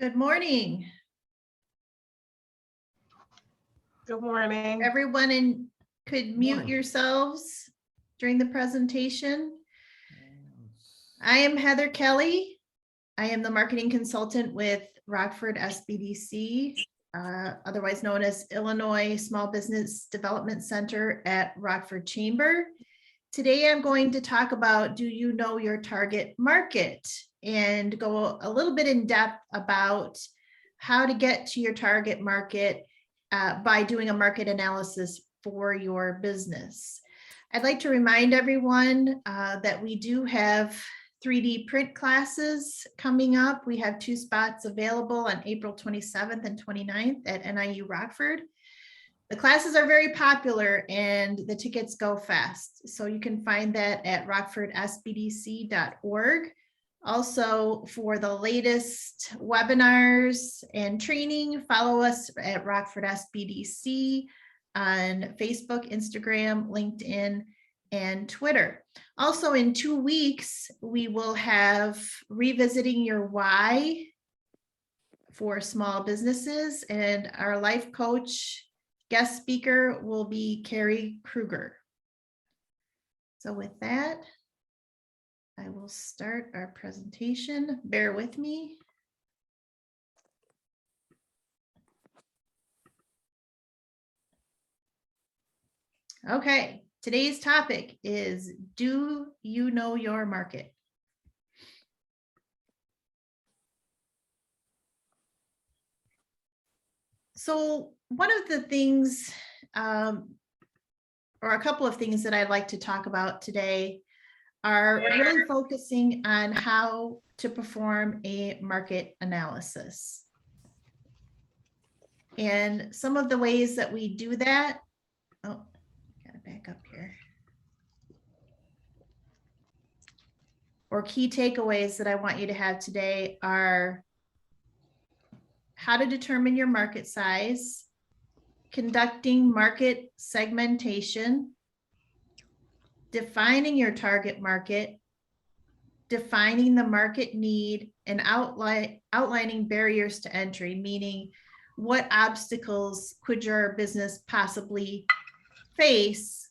Good morning. Good morning. Everyone could mute yourselves during the presentation. I am Heather Kelly. I am the marketing consultant with Rockford SBDC, otherwise known as Illinois Small Business Development Center at Rockford Chamber. Today I'm going to talk about, do you know your target market? And go a little bit in depth about how to get to your target market by doing a market analysis for your business. I'd like to remind everyone that we do have 3D print classes coming up. We have 2 spots available on April 27th and 29th at NIU Rockford. The classes are very popular and the tickets go fast. So you can find that at rockfordsbdc.org. Also, for the latest webinars and training, follow us at Rockford SBDC on Facebook, Instagram, LinkedIn, and Twitter. Also, in 2 weeks, we will have Revisiting Your Why for small businesses, and our life coach guest speaker will be Carrie Kruger. So with that, I will start our presentation. Bear with me. Okay, today's topic is, do you know your market? So one of the things, or a couple of things that I'd like to talk about today are really focusing on how to perform a market analysis. And some of the ways that we do that, oh, gotta back up here. Or key takeaways that I want you to have today are how to determine your market size, conducting market segmentation, defining your target market, defining the market need, and outlining barriers to entry, meaning what obstacles could your business possibly face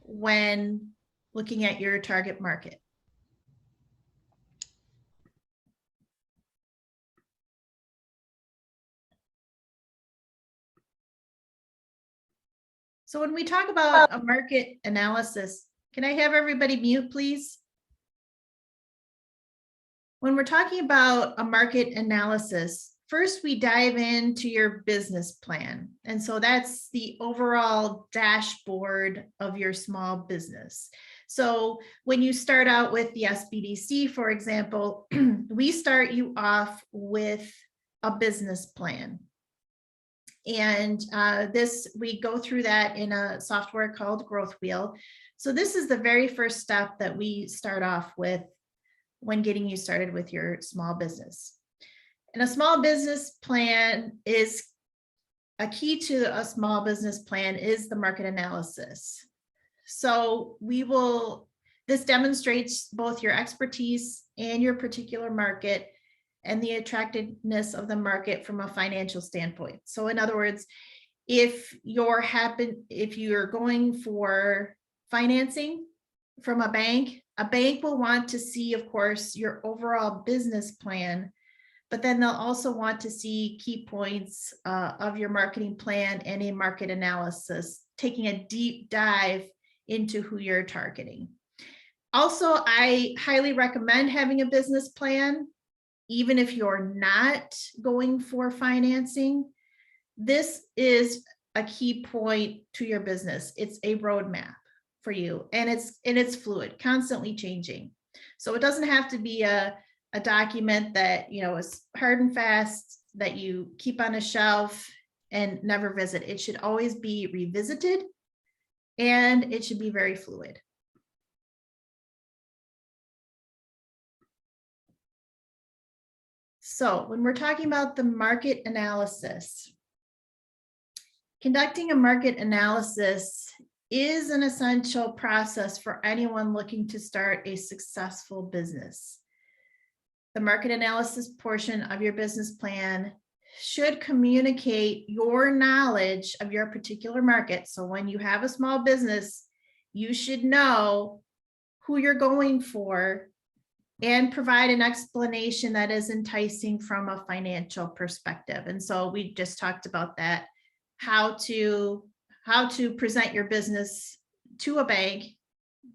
when looking at your target market. So when we talk about a market analysis, can I have everybody mute, please? When we're talking about a market analysis, first we dive into your business plan. And so that's the overall dashboard of your small business. So when you start out with the SBDC, for example, we start you off with a business plan. And we go through that in a software called Growth Wheel. So this is the very first step that we start off with when getting you started with your small business. And a small business plan is a key to a small business plan is the market analysis. So this demonstrates both your expertise and your particular market and the attractiveness of the market from a financial standpoint. So in other words, if you're going for financing from a bank will want to see, of course, your overall business plan, but then they'll also want to see key points of your marketing plan and a market analysis, taking a deep dive into who you're targeting. Also, I highly recommend having a business plan. Even if you're not going for financing, this is a key point to your business. It's a roadmap for you, and it's fluid, constantly changing. So it doesn't have to be a document that is hard and fast that you keep on a shelf and never visit. It should always be revisited, and it should be very fluid. So when we're talking about the market analysis, conducting a market analysis is an essential process for anyone looking to start a successful business. the market analysis portion of your business plan should communicate your knowledge of your particular market. So when you have a small business, you should know who you're going for and provide an explanation that is enticing from a financial perspective. And so we just talked about that, how to present your business to a bank,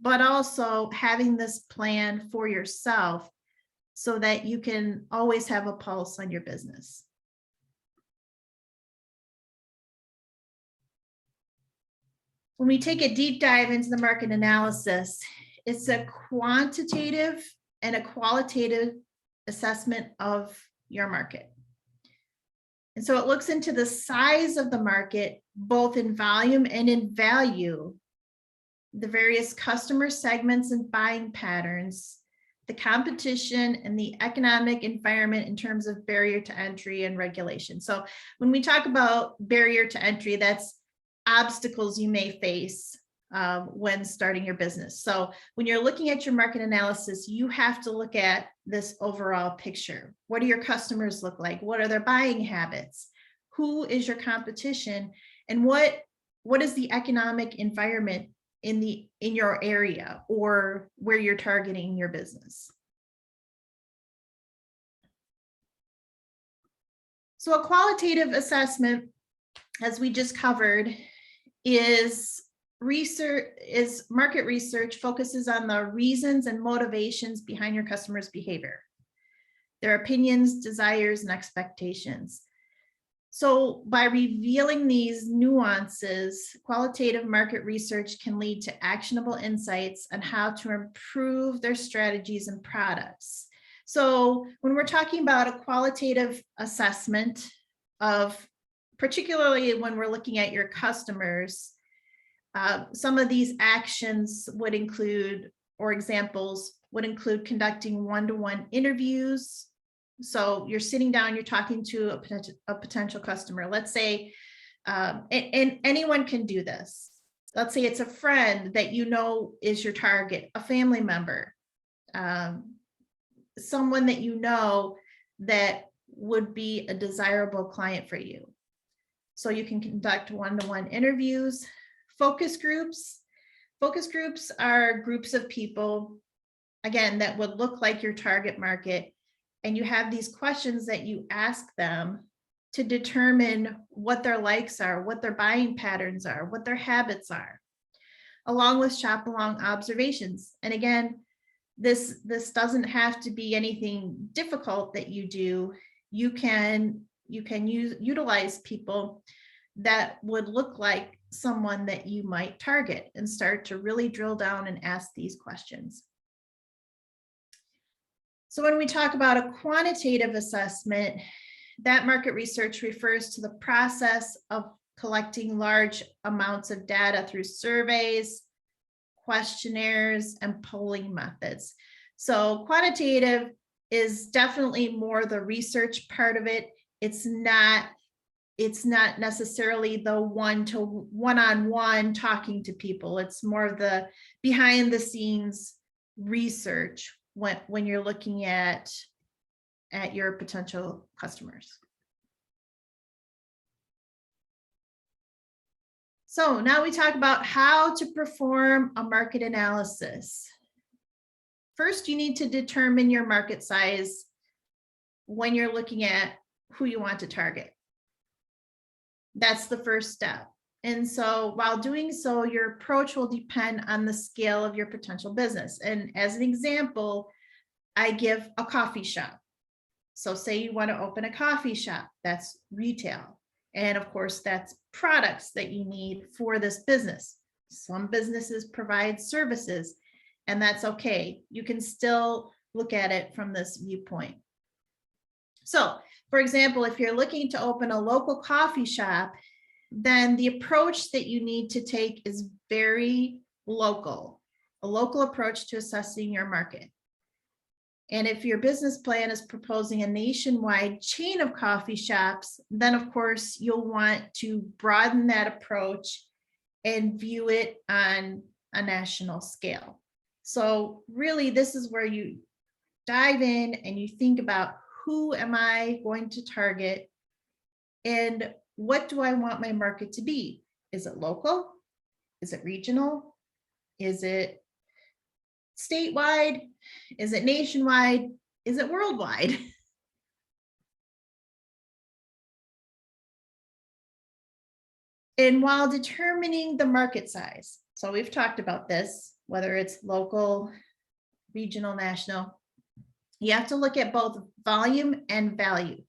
but also having this plan for yourself so that you can always have a pulse on your business. When we take a deep dive into the market analysis, it's a quantitative and a qualitative assessment of your market. And so it looks into the size of the market, both in volume and in value, the various customer segments and buying patterns, the competition and the economic environment in terms of barrier to entry and regulation. So when we talk about barrier to entry, that's obstacles you may face when starting your business. So when you're looking at your market analysis, you have to look at this overall picture. What do your customers look like? What are their buying habits? Who is your competition? And what is the economic environment in your area or where you're targeting your business? So a qualitative assessment, as we just covered, is market research focuses on the reasons and motivations behind your customers' behavior, their opinions, desires, and expectations. So by revealing these nuances, qualitative market research can lead to actionable insights on how to improve their strategies and products. So when we're talking about a qualitative assessment of, particularly when we're looking at your customers, some of these actions would include, or examples would include, conducting one-to-one interviews. So you're sitting down, you're talking to a potential customer. Let's say, and anyone can do this. Let's say it's a friend that you know is your target, a family member, someone that you know that would be a desirable client for you. So you can conduct one-to-one interviews. Focus groups. Focus groups are groups of people, again, that would look like your target market. And you have these questions that you ask them to determine what their likes are, what their buying patterns are, what their habits are, along with shop along observations. And again, this doesn't have to be anything difficult that you do. You can utilize people that would look like someone that you might target and start to really drill down and ask these questions. So when we talk about a quantitative assessment, that market research refers to the process of collecting large amounts of data through surveys, questionnaires, and polling methods. So quantitative is definitely more the research part of it. It's not necessarily the one-on-one talking to people. It's more of the behind the scenes research when you're looking at your potential customers. So now we talk about how to perform a market analysis. First, you need to determine your market size when you're looking at who you want to target. That's the first step. And so while doing so, your approach will depend on the scale of your potential business. And as an example, I give a coffee shop. So say you want to open a coffee shop, that's retail. And of course, that's products that you need for this business. Some businesses provide services, and that's okay. You can still look at it from this viewpoint. So, for example, if you're looking to open a local coffee shop, then the approach that you need to take is very local, a local approach to assessing your market. And if your business plan is proposing a nationwide chain of coffee shops, then of course you'll want to broaden that approach and view it on a national scale. So really, this is where dive in and you think about, who am I going to target and what do I want my market to be? Is it local? Is it regional? Is it statewide? Is it nationwide? Is it worldwide? And while determining the market size, so we've talked about this, whether it's local, regional, national, you have to look at both volume and value.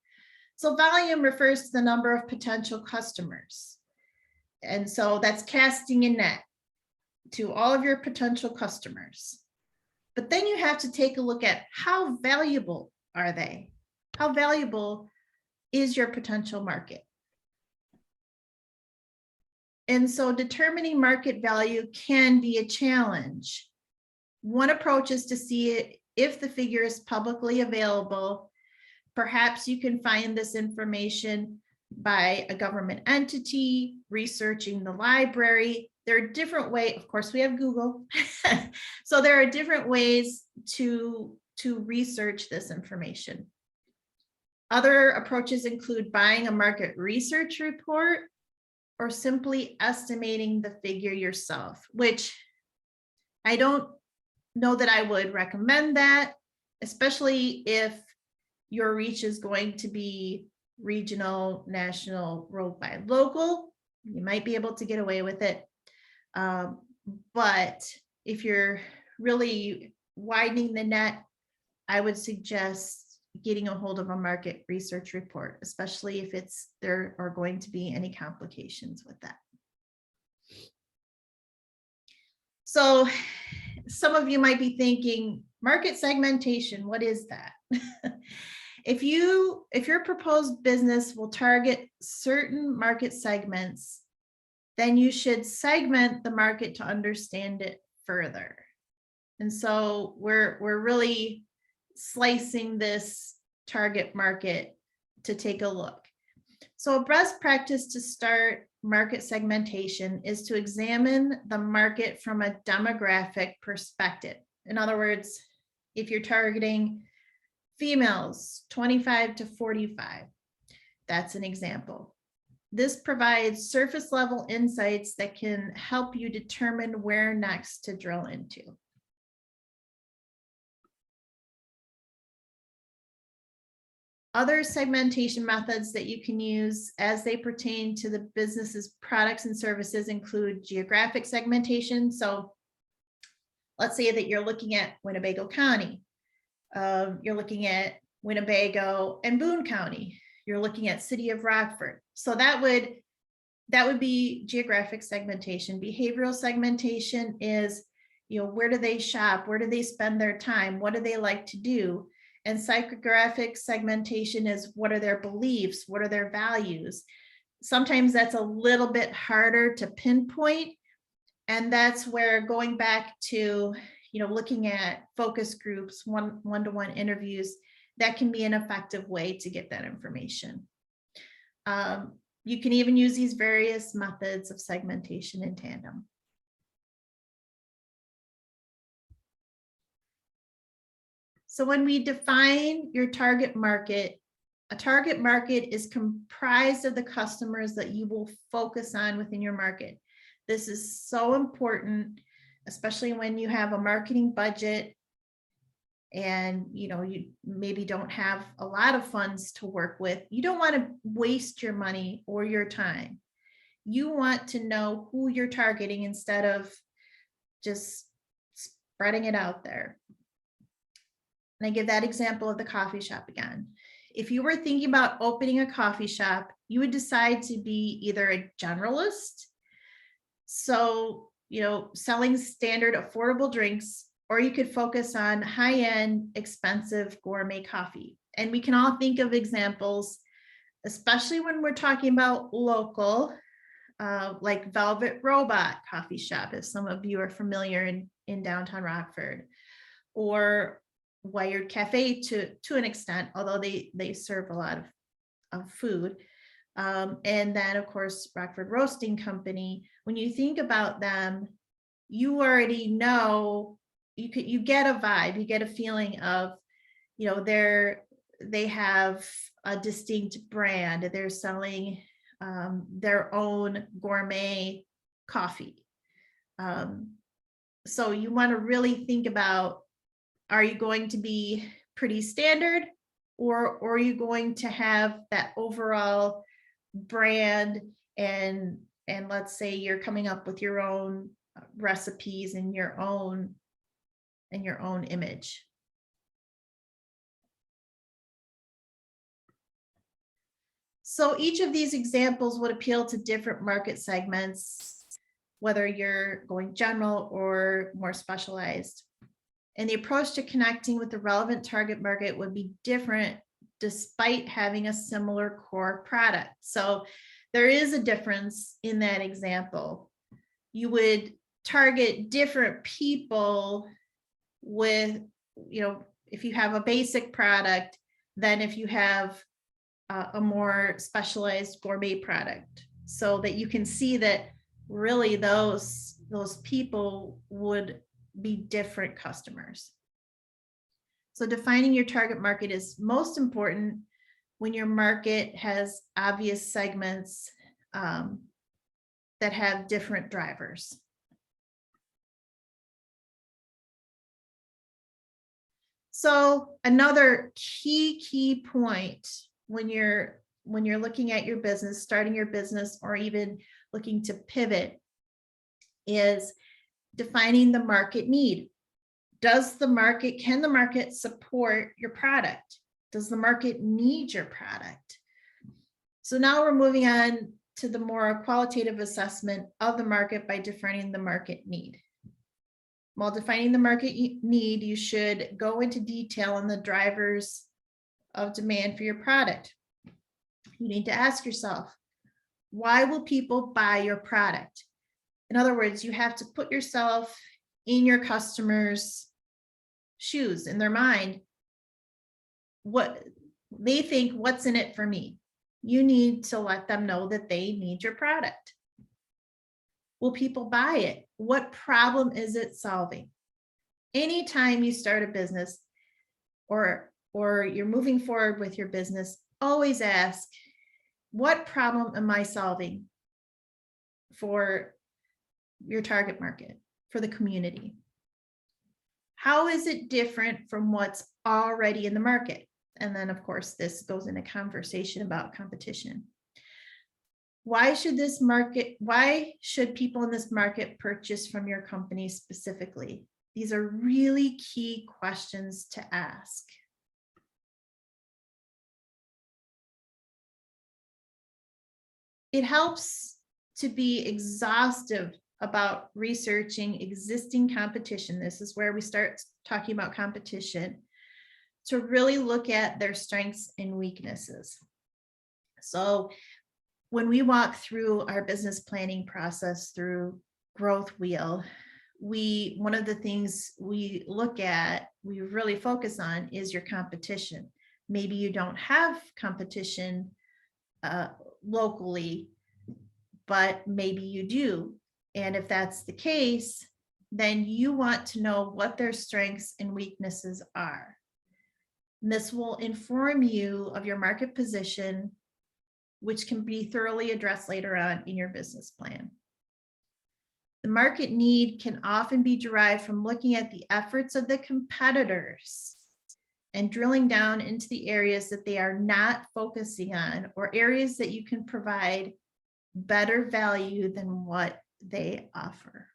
So volume refers to the number of potential customers. And so that's casting a net to all of your potential customers. But then you have to take a look at, how valuable are they? How valuable is your potential market? And so determining market value can be a challenge. One approach is to see if the figure is publicly available. Perhaps you can find this information by a government entity, researching the library. There are different ways, of course, we have Google. So there are different ways to research this information. Other approaches include buying a market research report or simply estimating the figure yourself, which I don't know that I would recommend that, especially if your reach is going to be regional, national, worldwide, local. You might be able to get away with it. But if you're really widening the net, I would suggest getting a hold of a market research report, especially if there are going to be any complications with that. So some of you might be thinking, market segmentation, what is that? If your proposed business will target certain market segments, then you should segment the market to understand it further. And so we're really slicing this target market to take a look. So a best practice to start market segmentation is to examine the market from a demographic perspective. In other words, if you're targeting females 25 to 45, that's an example. This provides surface level insights that can help you determine where next to drill into. Other segmentation methods that you can use as they pertain to the business's products and services include geographic segmentation. So let's say that you're looking at Winnebago County. You're looking at Winnebago and Boone County. You're looking at City of Rockford. So that would be geographic segmentation. Behavioral segmentation is, where do they shop? Where do they spend their time? What do they like to do? And psychographic segmentation is, what are their beliefs? What are their values? Sometimes that's a little bit harder to pinpoint. And that's where, going back to, looking at focus groups, one-to-one interviews, that can be an effective way to get that information. You can even use these various methods of segmentation in tandem. So when we define your target market, a target market is comprised of the customers that you will focus on within your market. This is so important, especially when you have a marketing budget and you maybe don't have a lot of funds to work with. You don't want to waste your money or your time. You want to know who you're targeting instead of just spreading it out there. And I give that example of the coffee shop again. If you were thinking about opening a coffee shop, you would decide to be either a generalist, so selling standard affordable drinks, or you could focus on high-end expensive gourmet coffee. And we can all think of examples, especially when we're talking about local, like Velvet Robot Coffee Shop, if some of you are familiar in downtown Rockford, or Wired Cafe to an extent, although they serve a lot of food. And then, of course, Rockford Roasting Company. When you think about them, you already know, you get a vibe, you get a feeling of you know, they have a distinct brand. They're selling their own gourmet coffee. So you want to really think about, are you going to be pretty standard, or are you going to have that overall brand, and let's say you're coming up with your own recipes and your own image. So each of these examples would appeal to different market segments, whether you're going general or more specialized. And the approach to connecting with the relevant target market would be different despite having a similar core product. So there is a difference in that example. You would target different people with, you know, if you have a basic product than if you have a more specialized gourmet product, so that you can see that really those people would be different customers. So defining your target market is most important when your market has obvious segments that have different drivers. So another key point when you're looking at your business, starting your business, or even looking to pivot, is defining the market need. Can the market support your product? Does the market need your product? So now we're moving on to the more qualitative assessment of the market by defining the market need. While defining the market need, you should go into detail on the drivers of demand for your product. You need to ask yourself, why will people buy your product? In other words, you have to put yourself in your customers' shoes, in their mind. What they think, what's in it for me? You need to let them know that they need your product. Will people buy it? What problem is it solving? Anytime you start a business or you're moving forward with your business, always ask, what problem am I solving for your target market, for the community? How is it different from what's already in the market? And then, of course, this goes into conversation about competition. Why should people in this market purchase from your company specifically? These are really key questions to ask. It helps to be exhaustive about researching existing competition. This is where we start talking about competition, to really look at their strengths and weaknesses. So when we walk through our business planning process through Growth Wheel, one of the things we really focus on is your competition. Maybe you don't have competition locally, but maybe you do. And if that's the case, then you want to know what their strengths and weaknesses are. And this will inform you of your market position, which can be thoroughly addressed later on in your business plan. The market need can often be derived from looking at the efforts of the competitors and drilling down into the areas that they are not focusing on, or areas that you can provide better value than what they offer.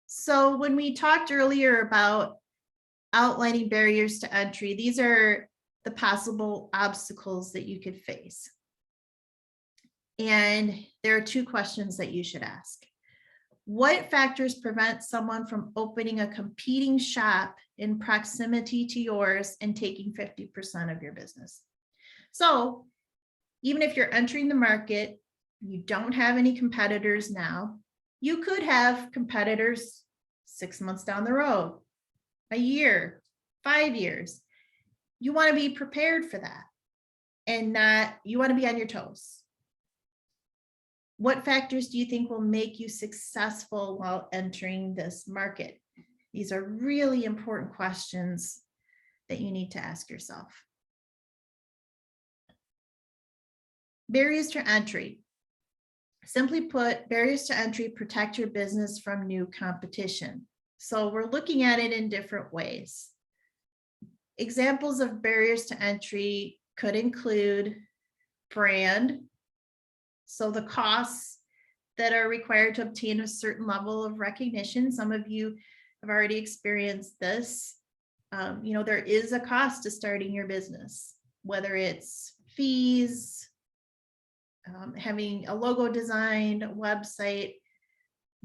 So when we talked earlier about outlining barriers to entry, these are the possible obstacles that you could face. And there are two questions that you should ask. What factors prevent someone from opening a competing shop in proximity to yours and taking 50% of your business? So even if you're entering the market, you don't have any competitors now, you could have competitors 6 months down the road, a year, 5 years. You want to be prepared for that, and you want to be on your toes. What factors do you think will make you successful while entering this market? These are really important questions that you need to ask yourself. Barriers to entry. Simply put, barriers to entry protect your business from new competition. So we're looking at it in different ways. Examples of barriers to entry could include brand. So the costs that are required to obtain a certain level of recognition. Some of you have already experienced this. There is a cost to starting your business, whether it's fees, having a logo designed, a website,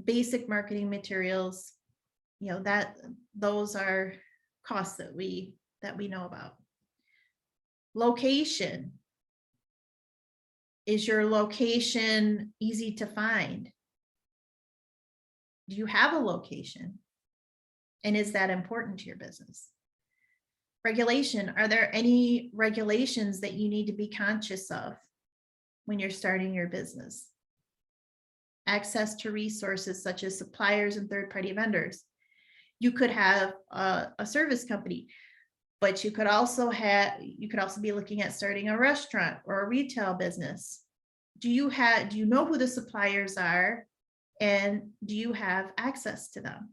basic marketing materials, those are costs that we know about. Location. Is your location easy to find? Do you have a location? And is that important to your business? Regulation. Are there any regulations that you need to be conscious of when you're starting your business? Access to resources such as suppliers and third-party vendors. You could have a service company, but you could also be looking at starting a restaurant or a retail business. Do you know who the suppliers are, and do you have access to them?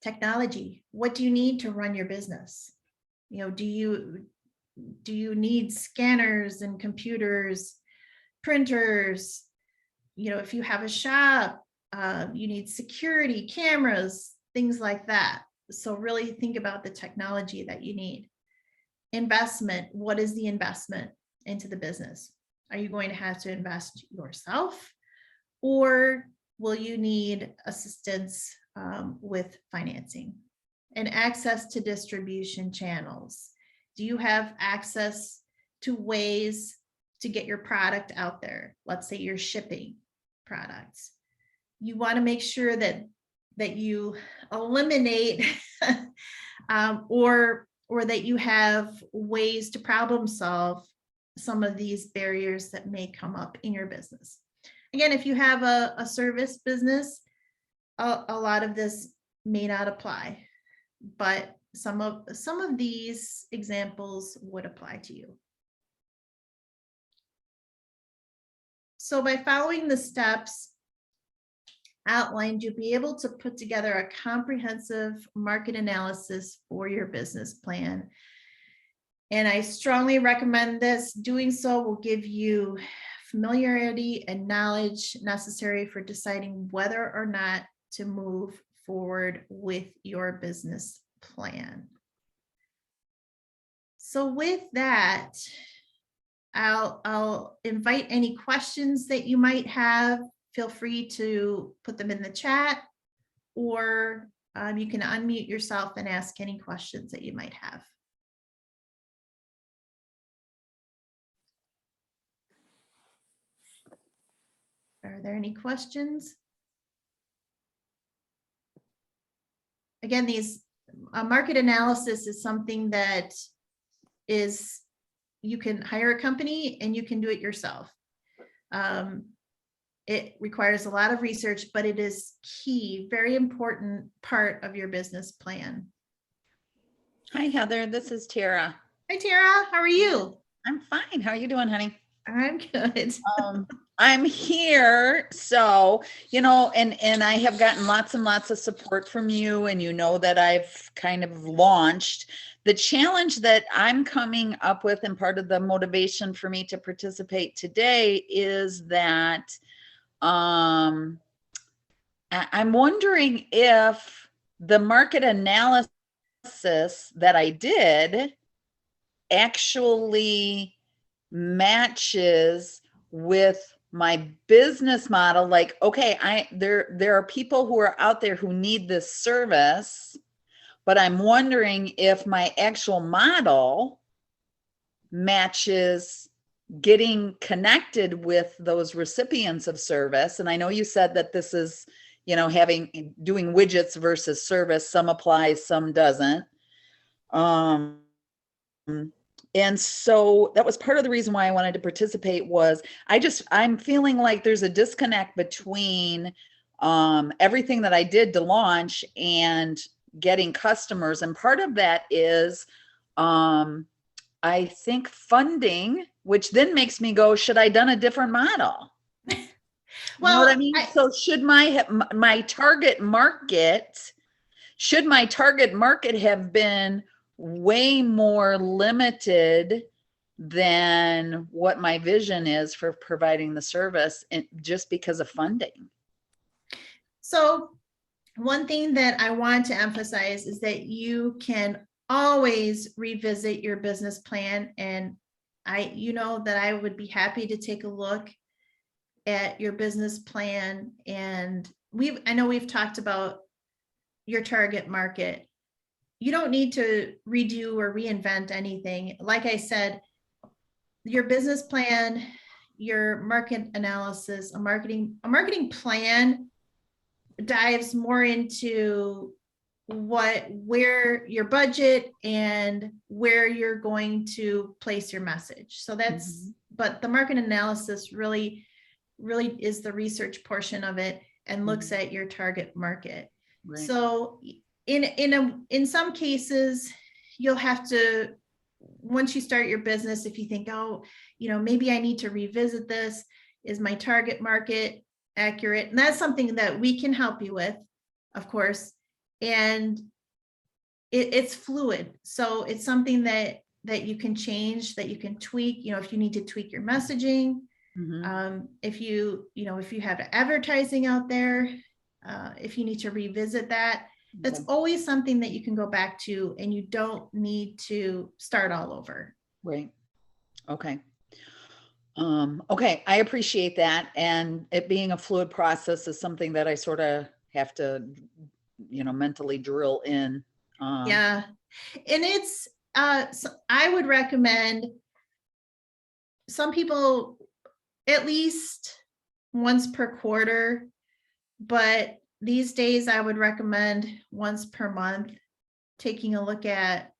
Technology. What do you need to run your business? Do you need scanners and computers, printers? If you have a shop, you need security cameras, things like that. So really think about the technology that you need. Investment. What is the investment into the business? Are you going to have to invest yourself, or will you need assistance with financing? And access to distribution channels. Do you have access to ways to get your product out there? Let's say you're shipping products. You want to make sure that you eliminate or that you have ways to problem solve some of these barriers that may come up in your business. Again, if you have a service business, a lot of this may not apply, but some of these examples would apply to you. So by following the steps outlined, you'll be able to put together a comprehensive market analysis for your business plan. And I strongly recommend this. Doing so will give you familiarity and knowledge necessary for deciding whether or not to move forward with your business plan. So with that, I'll invite any questions that you might have. Feel free to put them in the chat, or you can unmute yourself and ask any questions that you might have. Are there any questions? Again, market analysis is something that you can hire a company and you can do it yourself. It requires a lot of research, but it is key, very important part of your business plan. Hi, Heather. This is Tara. Hi, Tara. How are you? I'm fine. How are you doing, honey? I'm good. I'm here. So, and I have gotten lots and lots of support from you, and that I've kind of launched. The challenge that I'm coming up with, and part of the motivation for me to participate today, is that I'm wondering if the market analysis that I did actually matches with my business model. Like, okay, there are people who are out there who need this service, but I'm wondering if my actual model matches getting connected with those recipients of service. And I know you said that this is, doing widgets versus service. Some applies, some doesn't. And so that was part of the reason why I wanted to participate. Was I'm feeling like there's a disconnect between everything that I did to launch and getting customers. And part of that is, I think funding, which then makes me go, should I done a different model? You know what I mean? So should my target market, should my target market have been way more limited than what my vision is for providing the service, and just because of funding? So one thing that I want to emphasize is that you can always revisit your business plan. And you know that I would be happy to take a look at your business plan. And I know we've talked about your target market. You don't need to redo or reinvent anything. Like I said, your business plan, your market analysis, a marketing plan dives more into where your budget and where you're going to place your message. So that's, but the market analysis really is the research portion of it and looks at your target market. Right. So in some cases, you'll have to, once you start your business, if you think, oh, maybe I need to revisit this, is my target market accurate? And that's something that we can help you with, of course. And it's fluid. So it's something that you can change, that you can tweak, if you need to tweak your messaging, if you have advertising out there, if you need to revisit that, that's always something that you can go back to, and you don't need to start all over. Right. Okay. Okay. I appreciate that. And it being a fluid process is something that I sort of have to, mentally drill in. Yeah. And it's, so I would recommend some people at least once per quarter, but these days I would recommend once per month, taking a look at,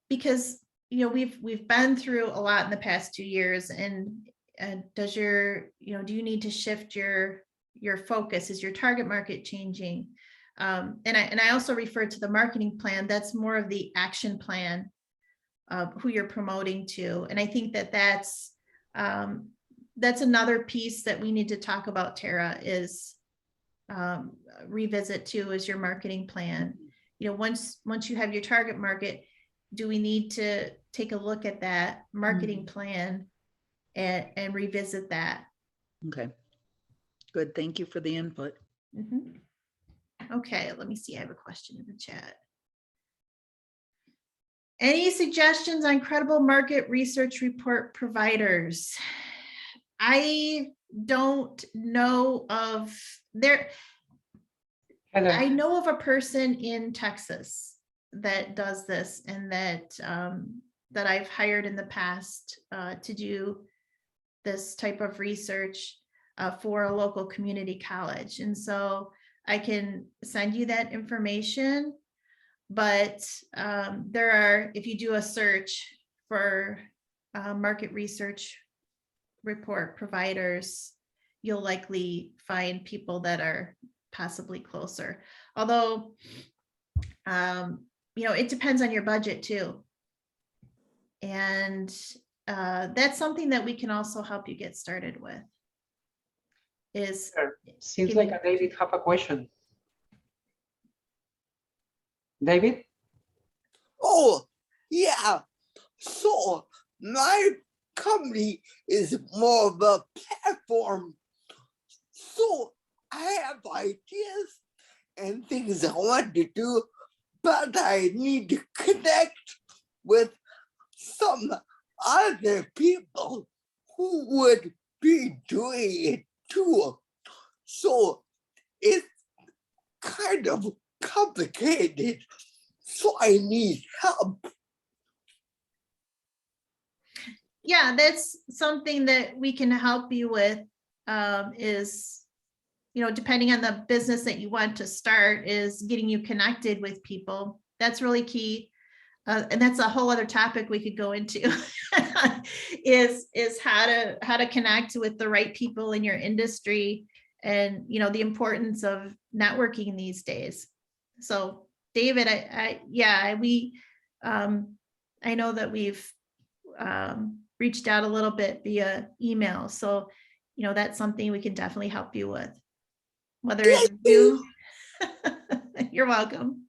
because we've been through a lot in the past 2 years, and do you need to shift your focus? Is your target market changing? And I also refer to the marketing plan. That's more of the action plan of who you're promoting to. And I think that's another piece that we need to talk about, Tara, is revisit too, is your marketing plan. Once you have your target market, do we need to take a look at that marketing plan and revisit that? Okay. Good. Thank you for the input. Okay, let me see. I have a question in the chat. Any suggestions on credible market research report providers? I don't know of I know of a person in Texas that does this, and that I've hired in the past to do this type of research for a local community college. And so I can send you that information, but if you do a search for market research report providers, you'll likely find people that are possibly closer. Although, it depends on your budget too. And that's something that we can also help you get started with. Seems like David have a question. David? Oh, yeah. So my company is more of a platform. So I have ideas and things I want to do, but I need to connect with some other people who would be doing it too. So it's kind of complicated. So I need help. Yeah, that's something that we can help you with, is, depending on the business that you want to start, is getting you connected with people. That's really key. and that's a whole other topic we could go into, is how to connect with the right people in your industry, and the importance of networking these days. So David, I know that we've reached out a little bit via email, so that's something we can definitely help you with, whether it's Zoom. You're welcome.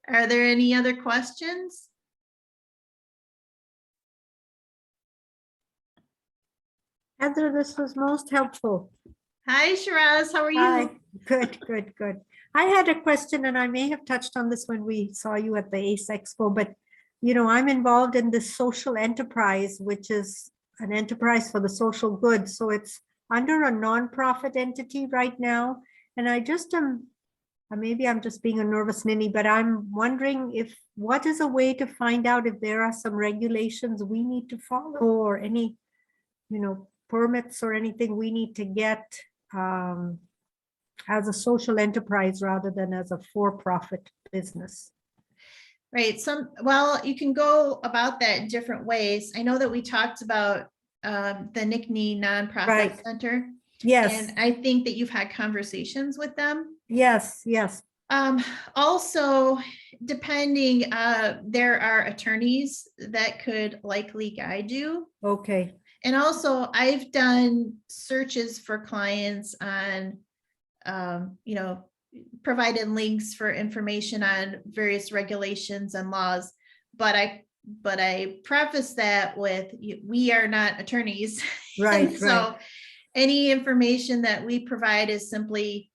Are there any other questions? Heather, this was most helpful. Hi, Shiraz, how are you? Hi, good, good, good. I had a question, and I may have touched on this when we saw you at the ACE Expo, but I'm involved in this social enterprise, which is an enterprise for the social good. So it's under a nonprofit entity right now. And I just maybe I'm just being a nervous ninny, but I'm wondering what is a way to find out if there are some regulations we need to follow, or any, permits or anything we need to get as a social enterprise rather than as a for-profit business. Right. Well, you can go about that in different ways. I know that we talked about the NICNI Nonprofit Right. Center. Yes. And I think that you've had conversations with them. Yes, yes. Also, depending, there are attorneys that could likely guide you. Okay. And also, I've done searches for clients on, provided links for information on various regulations and laws, but I preface that with, we are not attorneys. Right. And so any information that we provide is simply,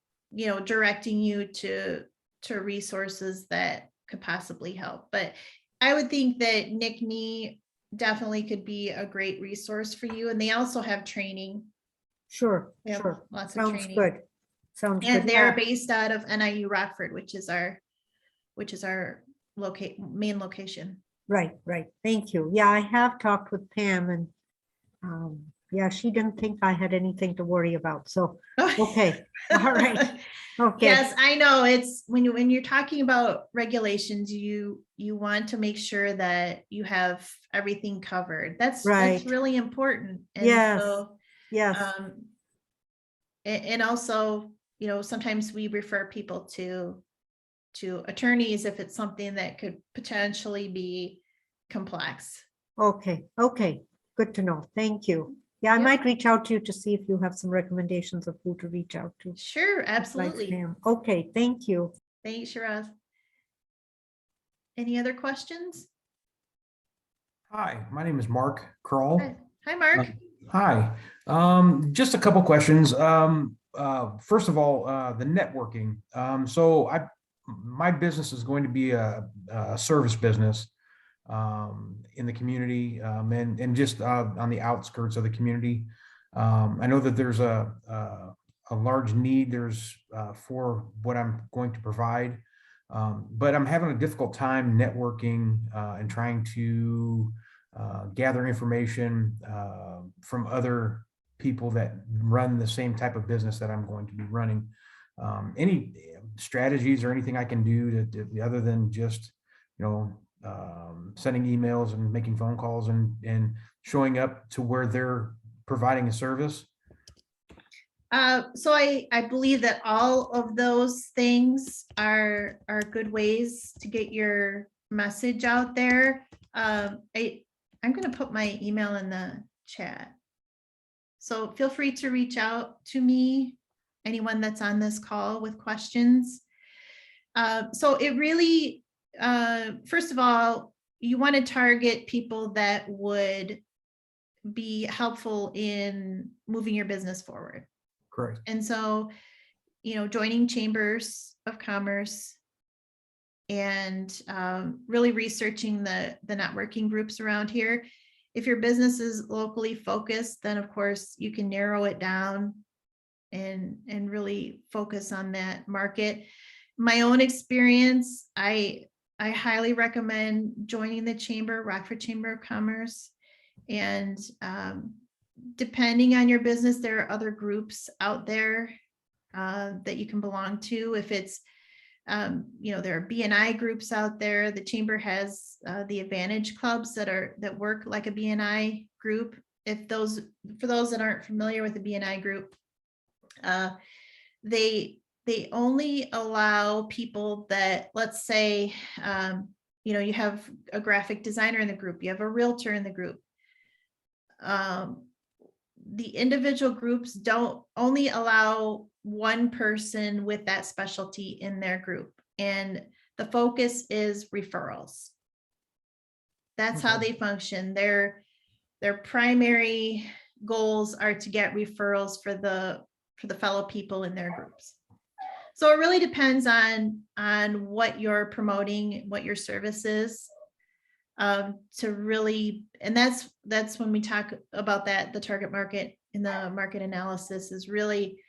directing you to resources that could possibly help. But I would think that NICNI definitely could be a great resource for you. And they also have training. Sure, They have sure. lots of Sounds training. good. Sounds And good. they're Yeah. based out of NIU Rockford, which is our main location. Right, right. Thank you. Yeah, I have talked with Pam, and yeah, she didn't think I had anything to worry about. So, okay. All right. Okay. Yes, I know. It's when you're talking about regulations, you want to make sure that you have everything covered. That's Right. really important. And Yes. so, Yes. and also, sometimes we refer people to attorneys if it's something that could potentially be complex. Okay. Okay. Good to know. Thank you. Yeah, I Yep. might reach out to you to see if you have some recommendations of who to reach out to. Sure, Besides absolutely. Pam. Okay, thank you. Thanks, Shiraz. Any other questions? Hi, my name is Mark Kroll. Hi, Mark. Hi, just a couple questions. First of all, the networking. My business is going to be a service business in the community, and just on the outskirts of the community. I know that there's a large need for what I'm going to provide, but I'm having a difficult time networking and trying to gather information from other people that run the same type of business that I'm going to be running. Any strategies or anything I can do to other than just, sending emails and making phone calls and showing up to where they're providing a service? So I believe that all of those things are good ways to get your message out there. I'm going to put my email in the chat. So feel free to reach out to me, anyone that's on this call with questions. So it really, first of all, you want to target people that would be helpful in moving your business forward. Correct. And so, joining chambers of commerce and really researching the networking groups around here. If your business is locally focused, then of course you can narrow it down and really focus on that market. My own experience, I highly recommend joining the Rockford Chamber of Commerce. And depending on your business, there are other groups out there that you can belong to. If it's There are BNI groups out there. The chamber has the Advantage clubs that work like a BNI group. For those that aren't familiar with the BNI group, they only allow people that, let's say, you have a graphic designer in the group, you have a realtor in the group. The individual groups don't only allow one person with that specialty in their group, and the focus is referrals. That's how they function. Their primary goals are to get referrals for the fellow people in their groups. So it really depends on what you're promoting, what your service is, to really, and that's when we talk about that, the target market in the market analysis is really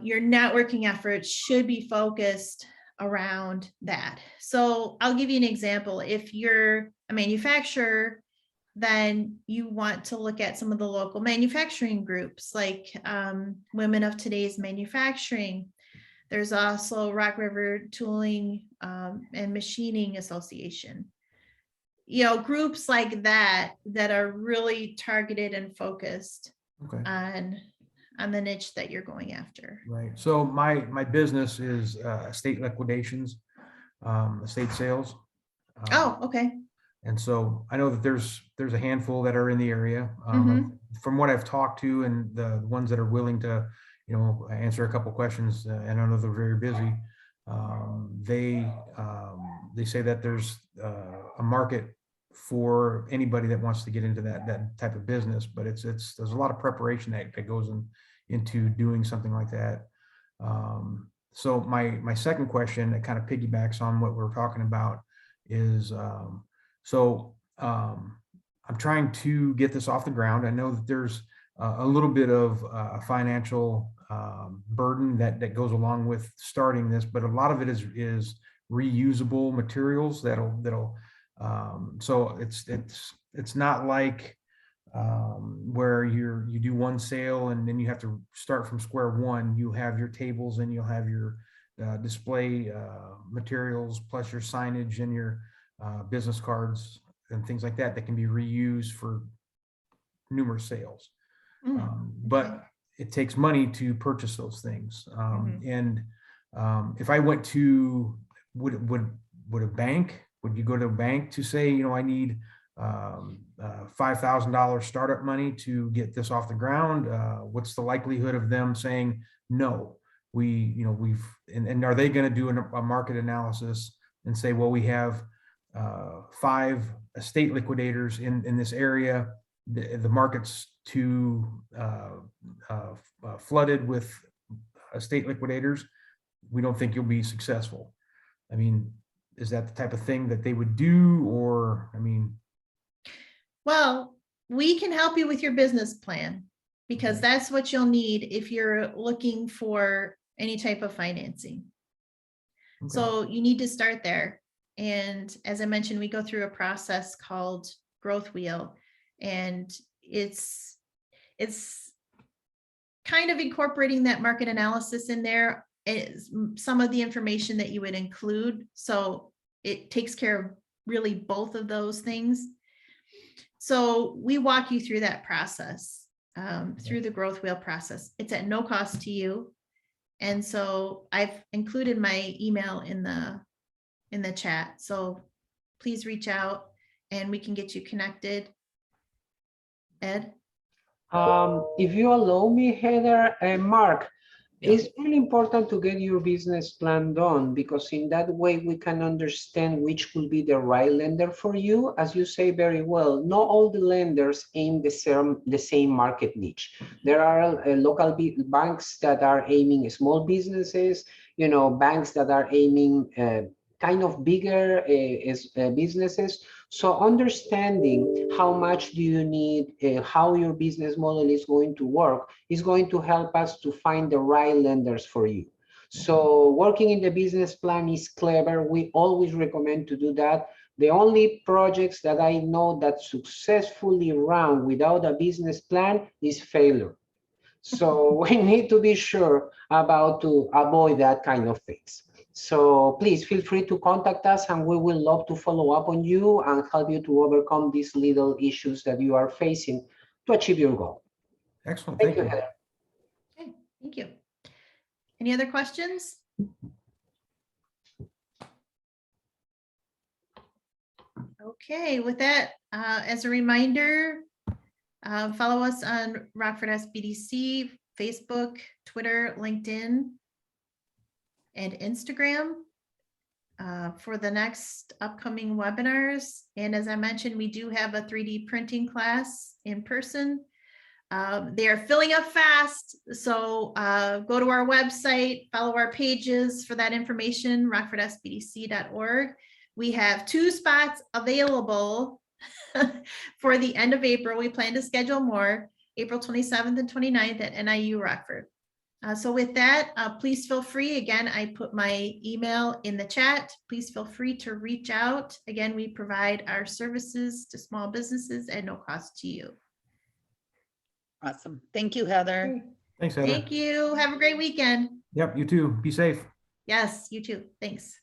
your networking efforts should be focused around that. So I'll give you an example. If you're a manufacturer, then you want to look at some of the local manufacturing groups like Women of Today's Manufacturing. There's also Rock River Tooling and Machining Association. Groups like that are really targeted and focused on the niche that you're going after. Right. So my business is estate liquidations, estate sales. Oh, okay. And so I know that there's a handful that are in the area. From what I've talked to and the ones that are willing to, answer a couple questions, and I know they're very busy. They say that there's a market for anybody that wants to get into that type of business, but there's a lot of preparation that goes into doing something like that. So my second question that kind of piggybacks on what we're talking about is, I'm trying to get this off the ground. I know that there's a little bit of a financial burden that goes along with starting this, but a lot of it is reusable materials that'll so it's not like where you do one sale and then you have to start from square one. You have your tables and you'll have your display materials plus your signage and your business cards and things like that can be reused for numerous sales. But it takes money to purchase those things. And if I went to, would a bank, would you go to a bank to say, I need $5,000 startup money to get this off the ground? What's the likelihood of them saying, no, and are they going to do a market analysis and say, well, we have 5 estate liquidators in this area. The market's too flooded with estate liquidators. We don't think you'll be successful. I mean, is that the type of thing that they would do? Or, well, we can help you with your business plan because that's what you'll need if you're looking for any type of financing. So you need to start there. And as I mentioned, we go through a process called Growth Wheel, and it's kind of incorporating that market analysis in there. Is some of the information that you would include. So it takes care of really both of those things. So we walk you through that process, through the Growth Wheel process. It's at no cost to you. And so I've included my email in the chat. So please reach out and we can get you connected. Ed? If you allow me, Heather and Mark, it's really important to get your business plan done, because in that way we can understand which could be the right lender for you. As you say very well, not all the lenders aim the same market niche. There are local banks that are aiming small businesses, banks that are aiming kind of bigger businesses. So understanding how much do you need, how your business model is going to work is going to help us to find the right lenders for you. So working in the business plan is clever. We always recommend to do that. The only projects that I know that successfully run without a business plan is failure. So we need to be sure about to avoid that kind of things. So please feel free to contact us and we will love to follow up on you and help you to overcome these little issues that you are facing to achieve your goal. Excellent. Thank Thank you, you. Heather. Okay, thank you. Any other questions? Okay, with that, as a reminder, follow us on Rockford SBDC, Facebook, Twitter, LinkedIn, and Instagram for the next upcoming webinars. And as I mentioned, we do have a 3D printing class in person. They are filling up fast, so go to our website, follow our pages for that information, rockfordsbdc.org. We have 2 spots available for the end of April. We plan to schedule more, April 27th and 29th at NIU Rockford. So with that, please feel free. Again, I put my email in the chat. Please feel free to reach out. Again, we provide our services to small businesses at no cost to you. Awesome. Thank you, Heather. Okay. Thanks, Heather. Thank you. Have a great weekend. Yep, you too. Be safe. Yes, you too. Thanks.